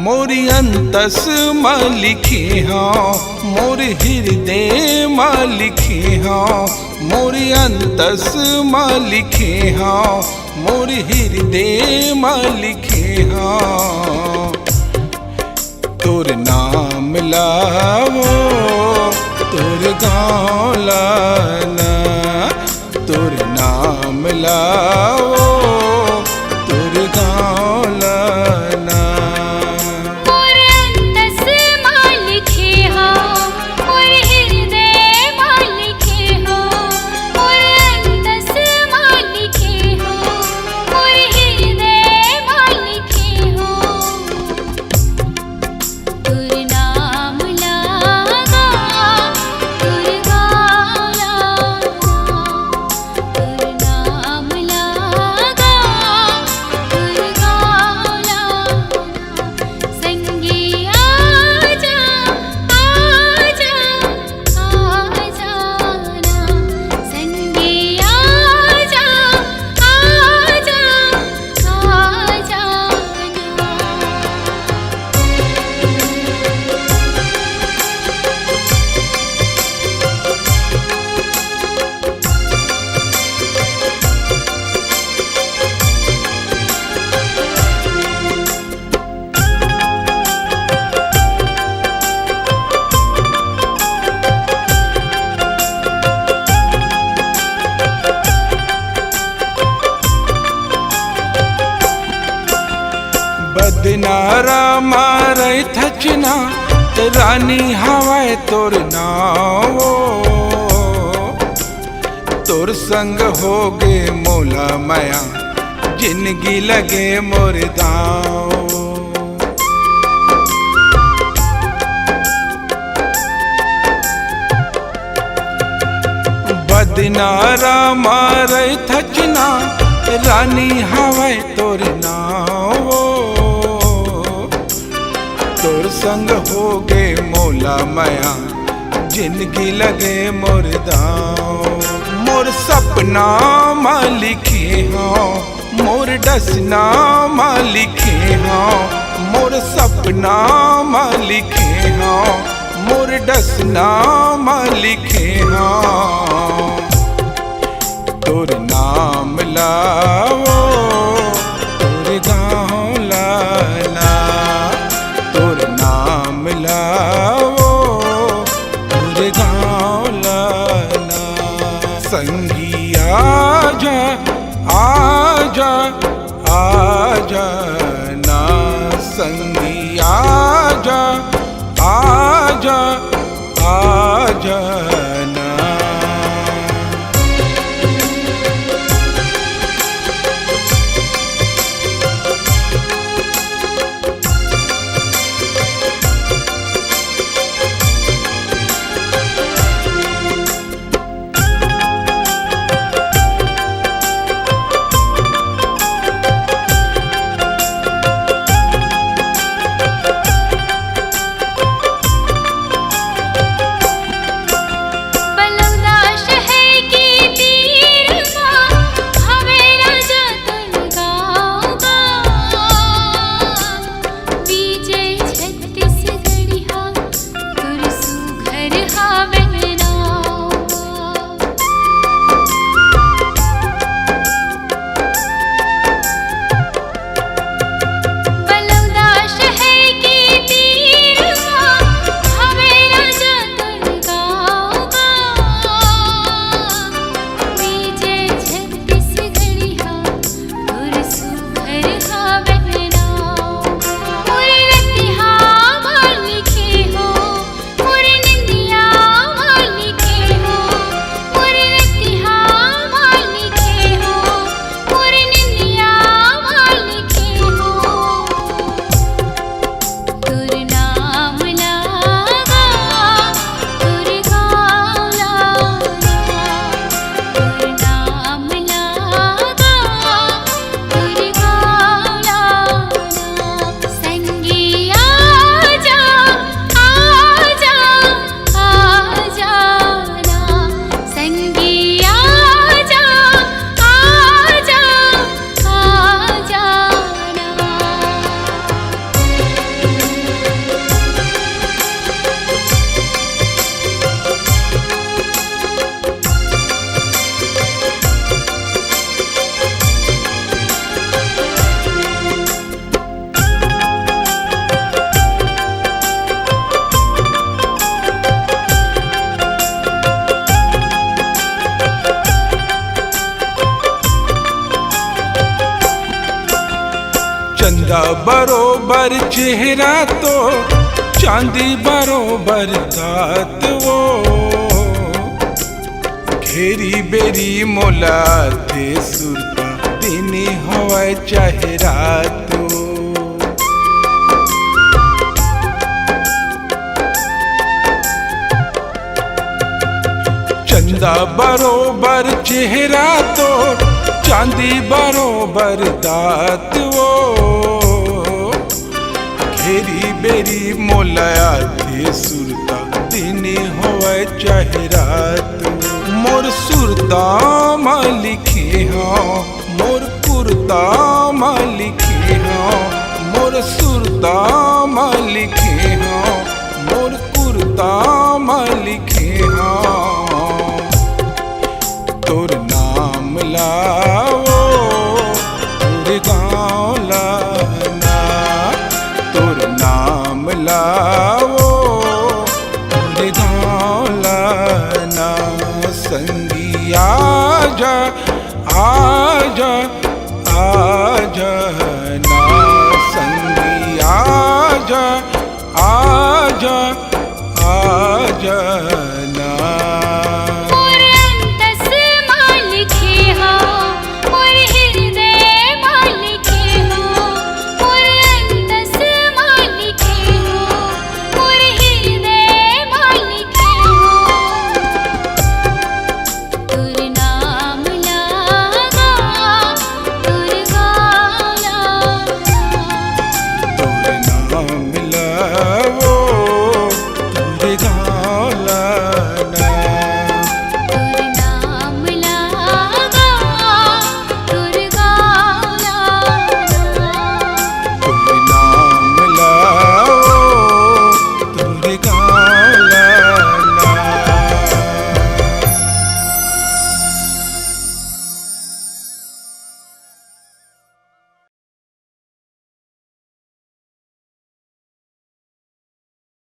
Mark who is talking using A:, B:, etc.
A: मोरी अंतस में लिखे हाँ, मोर हृदय में लिखे हाँ, मोरी अंतस में लिखे हाँ, मोर हृदय में लिखे हाँ। तोर नाम लावो तोर गाँव लाना, तोर नाम लावो तोर गाँव लाना। बदनारा मारे थचना रानी हवाए तोर नावो, तोर संग हो गे मोला माया जिंदगी लगे मोर दाव। बदनारा मारे थचना रानी हवाए तोर नावो, तोर संग हो गे मोला माया जिंदगी लगे मोर दाव। मोर सपना में लिखे हाँ, मोर डसना में लिखे हाँ, मोर सपना में लिखे हाँ, मोर डसना में लिखे हाँ। तोर नाम लावो तोर गाँव लाना, तोर नाम लावो तोर गाँव लाना। संगी आजा आजा आजा ना, संगी आजा आजा आजा ना। बरोबर चेहरा तो चांदी बरोबर दात वो, घेरी बेरी मोला थे सुरता दिन होए चाहे रात वो। चंदा बरोबर चेहरा तो चांदी बरोबर दात वो, घेरी बेरी मोलाया थे सुरता दिन होए चाहे रात। मोर सुरता में लिखी हाँ मोर कुर्ता में लिखी हाँ, मोर सुरता में लिखी हाँ मोर कुर्ता में लिखी हाँ। तोर नाम लाओ तोर गाँव लाना, तोर नाम लाओ तोर गाँव लाना। संगी आजा आजा आजा ना, संगी आजा आजा आजा ना।